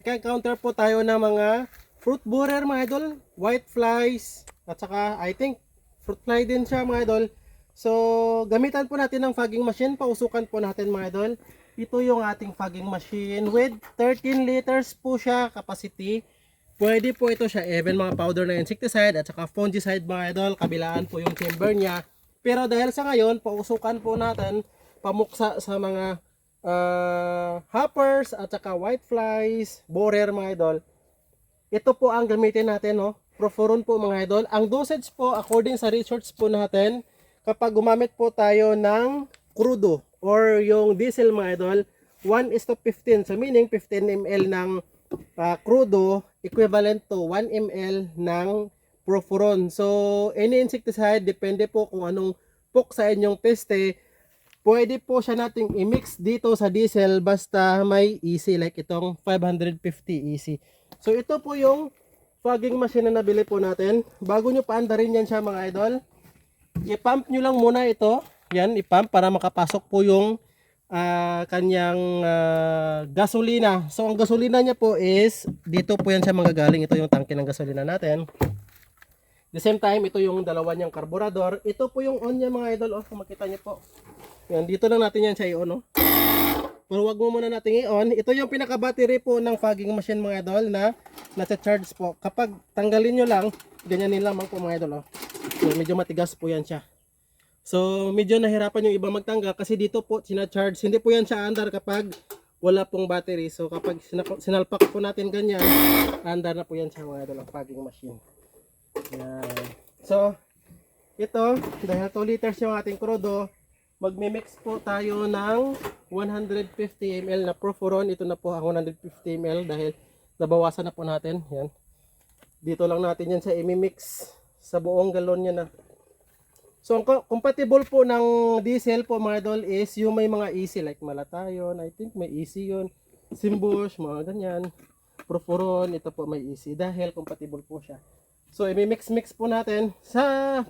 nag-encounter po tayo ng mga fruit borer mga idol, white flies, at saka I think fruit fly din siya mga idol. So gamitan po natin ng fogging machine, pausukan po natin mga idol. Ito yung ating fogging machine with 13 liters po siya capacity. Pwede po ito siya even mga powder na insecticide at saka fungicide mga idol, kabilaan po yung chamber niya. Pero dahil sa ngayon, pausukan po natin pamuksa sa mga hoppers at saka white flies, borer mga idol. Ito po ang gamitin natin, no? Profuron po mga idol. Ang dosage po according sa research po natin, kapag gumamit po tayo ng crudo or yung diesel mga idol, 1:15. So meaning 15 ml ng crudo equivalent to 1 ml ng profuron. So any insecticide, depende po kung anong pok sa inyong peste, pwede po siya nating i-mix dito sa diesel basta may EC like itong 550 EC. So ito po yung fogging machine na nabili po natin. Bago nyo paandarin yan siya mga idol, i-pump nyo lang muna ito. Yan, i-pump para makapasok po yung kanyang gasolina. So ang gasolina niya po is dito po yan siya manggagaling. Ito yung tangke ng gasolina natin. The same time, ito yung dalawa niyang karburador. Ito po yung on niya mga idol. Kung makita niyo po. Yan, dito lang natin yan siya i-on. No? Pero wag mo muna natin i-on. Ito yung pinaka-battery po ng fogging machine mga idol na nasa-charge po. Kapag tanggalin nyo lang, ganyanin lamang po mga idol. So medyo matigas po yan siya. So medyo nahirapan yung iba magtanggal kasi dito po sina-charge. Hindi po yan siya andar kapag wala pong battery. So kapag sinalpak po natin ganyan, andar na po yan siya mga idol, ang fogging machine. Yan. So ito, dahil 2 liters yung ating crudo, magme-mix po tayo ng 150 ml na profuron. Ito na po ang 150 ml dahil nabawasan na po natin. Yan. Dito lang natin yan sa i-mix sa buong galon niya na. So ang compatible po ng diesel po mga idol is yung may mga EC like Malatayon. I think may EC yun. Simbush, mga ganyan. Profuron, ito po may EC dahil compatible po siya. So i-mix po natin. Sa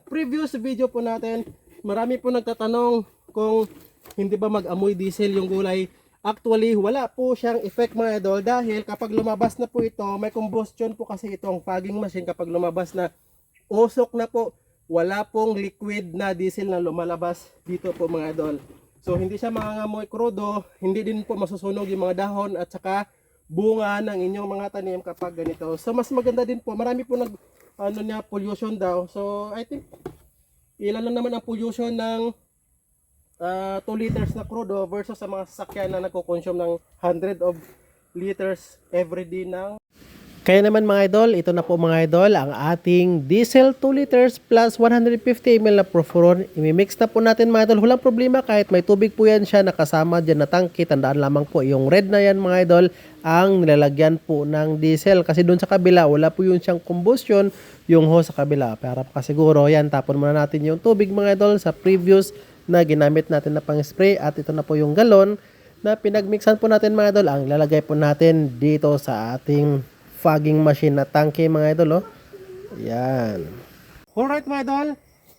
previous video po natin, marami po nagtatanong kung hindi ba mag-amoy diesel yung gulay. Actually, wala po siyang effect mga idol dahil kapag lumabas na po ito, may combustion po kasi itong fogging machine. Kapag lumabas na, usok na po, wala pong liquid na diesel na lumalabas dito po mga idol. So hindi siya mangangamoy crudo, hindi din po masusunog yung mga dahon at saka bunga ng inyong mga tanim kapag ganito. So mas maganda din po, marami po pollution daw. So I think ilan lang naman ang pollution ng 2 liters na crudo versus sa mga sasakyan na nagko-consume ng 100 of liters every day ng. Kaya naman mga idol, ito na po mga idol ang ating diesel 2 liters plus 150 ml na profuron. I-mix na po natin mga idol. Walang problema kahit may tubig po yan siya nakasama dyan na tangke. Tandaan lamang po yung red na yan mga idol ang nilalagyan po ng diesel. Kasi doon sa kabila wala po yung siyang combustion, yung hose sa kabila. Para kasiguro yan, tapon muna natin yung tubig mga idol sa previous na ginamit natin na pang spray. At ito na po yung galon na pinagmixan po natin mga idol. Ang lalagay po natin dito sa ating fogging machine na tangke mga idol. Yan. Alright mga idol,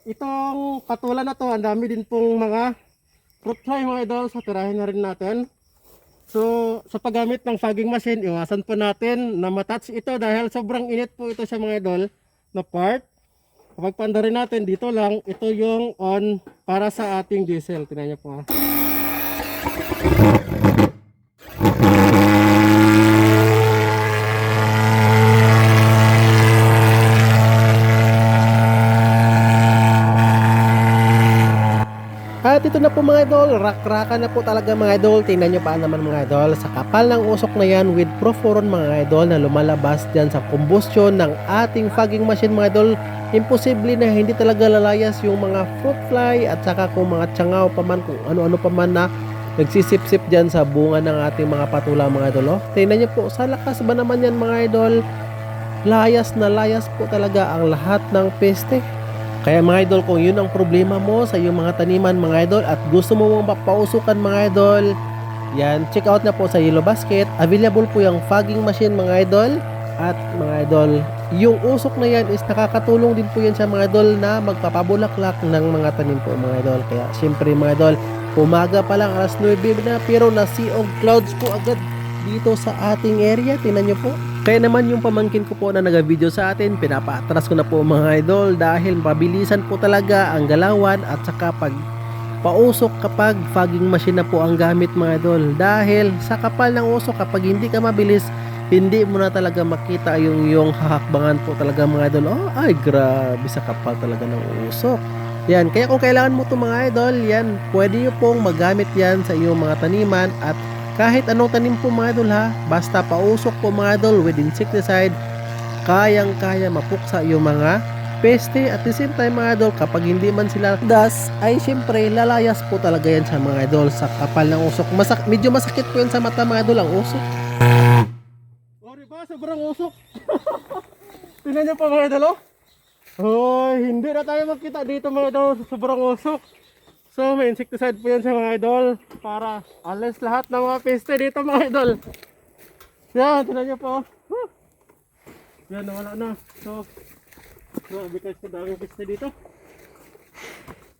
itong patulan na to, ang dami din pong mga fruit fly mga idol. So tirahin na rin natin. So sa paggamit ng fogging machine, iwasan po natin na matouch ito dahil sobrang init po ito sa mga idol na part. Kapag pandarin natin dito lang, ito yung on para sa ating diesel. Tingnan niyo po. At ito na po mga idol, rak-raka na po talaga mga idol. Tingnan nyo pa naman mga idol, sa kapal ng usok na yan with profuron mga idol na lumalabas dyan sa combustion ng ating fogging machine mga idol. Imposible na hindi talaga lalayas yung mga fruit fly at saka kung mga tsangaw pa man, kung ano-ano pa man na nagsisip-sip dyan sa bunga ng ating mga patula mga idol. Tingnan nyo po, sa lakas ba naman yan mga idol, layas na layas po talaga ang lahat ng peste. Kaya mga idol, kung yun ang problema mo sa iyong mga taniman mga idol at gusto mo mong mapausukan mga idol, yan, check out na po sa Yellow Basket. Available po yung fogging machine mga idol. At mga idol, yung usok na yan is nakakatulong din po yan sa mga idol na magpapabulaklak ng mga tanim po mga idol. Kaya siyempre mga idol, umaga pa lang alas 9 na pero na sea of clouds po agad dito sa ating area. Tingnan nyo po. Kaya naman yung pamangkin ko po na nag-video sa atin, pinapaatras ko na po mga idol dahil mabilisan po talaga ang galawan at saka pag pausok kapag fogging machine na po ang gamit mga idol. Dahil sa kapal ng usok, kapag hindi ka mabilis, hindi mo na talaga makita yung hahakbangan po talaga mga idol. Oh, ay grabe sa kapal talaga ng usok. Yan, kaya kung kailangan mo ito mga idol, yan, pwede nyo pong magamit yan sa iyong mga taniman at kahit anong tanim po mga idol ha, basta pausok po mga idol with insecticide, kayang-kaya mapuksa yung mga peste. At the same time mga idol, kapag hindi man sila das, ay syempre lalayas po talaga yan sa mga idol sa kapal ng usok. Medyo masakit po yan sa mata mga idol ang usok. O diba, sobrang usok. Tingnan nyo pa mga idol oh. Oh, hindi na tayo makita dito mga idol, sobrang usok. So may insecticide po yan sa mga idol para alis lahat ng mga peste dito mga idol. Yan, tingnan nyo po. Yan, nawala na. So, grabe kasi daming peste dito.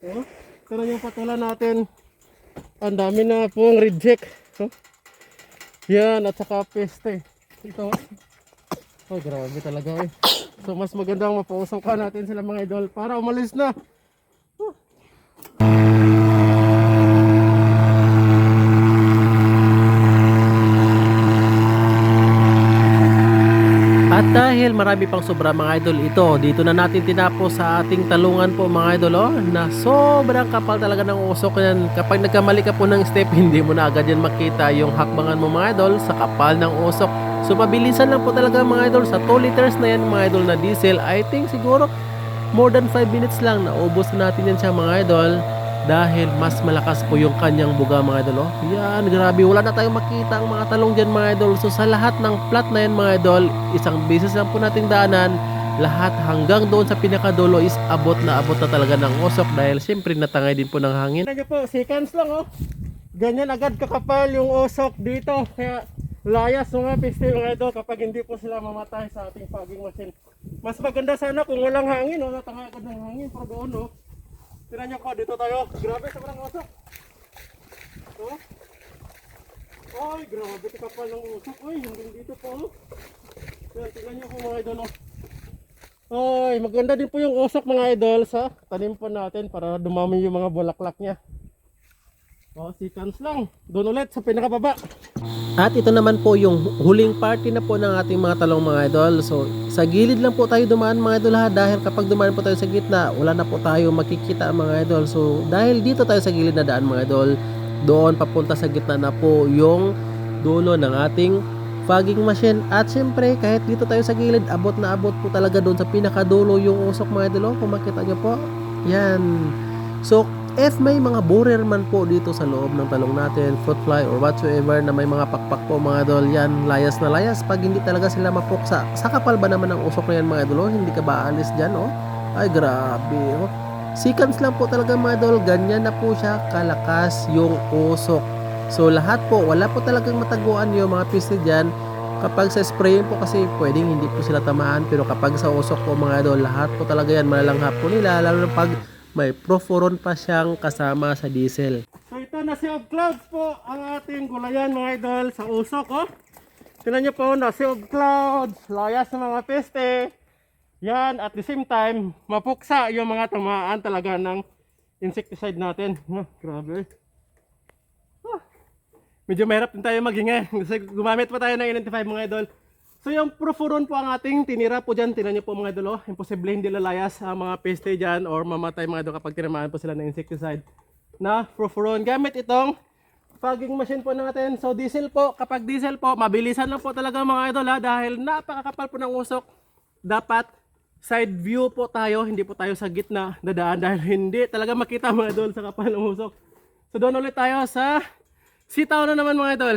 Oh, tingnan yung patulan natin. Ang dami na pong reject. So, yan, at saka peste. Ito. Oh, grabe talaga eh. So mas magandang mapausakan natin sila mga idol para umalis na. At dahil marami pang sobra mga idol, dito na natin tinapos sa ating talungan po mga idol oh, na sobrang kapal talaga ng usok yan. Kapag nagkamali ka po ng step, hindi mo na agad yan makita yung hakbangan mo mga idol sa kapal ng usok. So pabilisan lang po talaga mga idol sa 2 liters na yan mga idol na diesel. I think siguro more than 5 minutes lang naubos na natin yan siya mga idol. Dahil mas malakas po yung kanyang buga mga idol oh. Yan, grabe, wala na tayong makita ang mga talong dyan mga idol. So sa lahat ng plat na yan mga idol, isang beses lang po nating daanan. Lahat hanggang doon sa pinakadulo is abot na talaga ng usok. Dahil siyempre natangay din po ng hangin. Tignan nyo po, seconds lang oh. Ganyan agad kakapal yung usok dito. Kaya layas mga piste mga idol kapag hindi po sila mamatay sa ating fogging machine. Mas maganda sana kung walang hangin oh. Natangay agad ng hangin para doon oh. Tignan nyo ko, dito tayo. Grabe, sobrang usok. Oh. Ay, grabe, kapal ng usok. Ay, hanggang dito po. Yan, tignan nyo po mga idol. Ay, maganda din po yung usok mga idol sa tanim po natin para dumami yung mga bulaklak niya. Oh, seconds lang. Doon ulit sa pinakababa. At ito naman po yung huling party na po ng ating mga talong mga idol. So sa gilid lang po tayo dumaan mga idol ha. Dahil kapag dumaan po tayo sa gitna, wala na po tayo makikita mga idol. So dahil dito tayo sa gilid na daan mga idol, doon papunta sa gitna na po yung dulo ng ating fogging machine. At syempre kahit dito tayo sa gilid, abot na abot po talaga doon sa pinakadulo yung usok mga idol. Kung makita nyo po, yan. So if may mga borer man po dito sa loob ng talong natin, fruit fly or whatsoever na may mga pakpak po mga idol, yan, layas na layas pag hindi talaga sila mapuksa. Sa kapal ba naman ang usok na yan mga idol? Hindi ka ba aalis dyan oh? Ay grabe oh. Seconds lang po talaga mga idol, ganyan na po siya kalakas yung usok. So lahat po, wala po talagang mataguan yung mga piste dyan. Kapag sa sprayin po kasi pwedeng hindi po sila tamaan, pero kapag sa usok po mga idol, lahat po talaga yan malalanghap po nila, lalo na pag may Proforon pa siyang kasama sa diesel. So ito na Sea of Clouds po ang ating gulayan mga idol sa usok oh. Tingnan nyo po na Sea of Clouds, layas ng mga peste. Yan, at the same time, mapuksa yung mga tamaan talaga ng insecticide natin. Grabe. Medyo mahirap din tayo maghinga kasi gumamit pa tayo ng N95 mga idol. So yung Proforon po ang ating tinira po dyan. Tingnan nyo po mga idol, imposible hindi lalayas ang mga peste dyan or mamatay mga idol kapag tinamaan po sila ng insecticide na Proforon. Gamit itong fogging machine po natin. So diesel po, kapag diesel po, mabilisan lang po talaga mga idol ha, dahil napakakapal po ng usok. Dapat side view po tayo, hindi po tayo sa gitna dadaan dahil hindi talaga makita mga idol sa kapal ng usok. So doon ulit tayo sa sitaw na naman mga idol.